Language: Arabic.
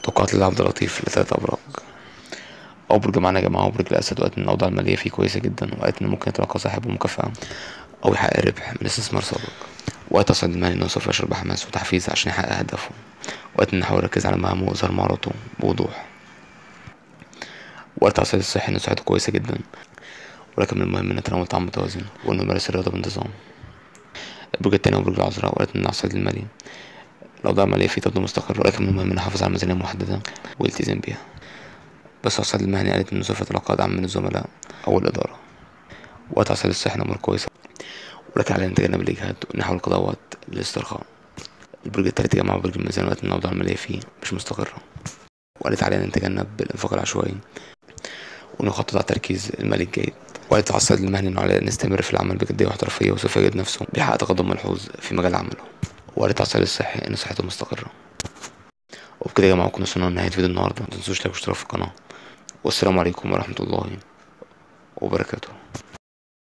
توقعات لعبد اللطيف لتلات أبراج. أول برج معانا يا جماعة هو برج الأسد، وقالت إن الأوضاع المالية فيه كويسة جدا، وقالت إن ممكن يتلقى صاحبه مكافأة أو يحقق ربح من استثمار سابق. وقالت أصعد المهني إنه سوف يشعر بحماس وتحفيز عشان يحقق أهدافه. وقالت إن يحاول يركز على مهامه ويظهر مهاراته بوضوح. وقالت على الصعيد الصحي إن صحته كويسة جدا، ولكن من المهم إنه يتناول طعام متوازن وإنه يمارس الرياضة بانتظام. البرج التاني هو برج العذراء، وقالت إن على الصعيد المالي الأوضاع المالية فيه تبدو مستقرة، ولكن من المهم إنه يحافظ على ميزانية محددة ويلتزم بيها. بس على الصعيد المهني قالت إنه سوف يتلقى دعم من الزملاء أو الإدارة. وقت على الصعيد الصحي الأمور كويسة، ولكن علينا تجنب الإجهاد ونحاول قضاء للاسترخاء. البرج التالت يا جماعة برج الميزان، وقالت إن الأوضاع المالية فيه مش مستقرة، وقالت علينا نتجنب الإنفاق العشوائي ونخطط على التركيز المالي الجيد. وقالت على الصعيد المهني إنه علينا نستمر في العمل بجدية واحترافية، وسوف يجد نفسه بيحقق تقدم ملحوظ في مجال عمله. وقالت على الصعيد الصحي إن صحته مستقرة. وبكده يا جماعة كنا وصلنا لنهاية فيديو النهاردة، متنسوش لايك واشتراك في القناة، والسلام عليكم ورحمة الله وبركاته.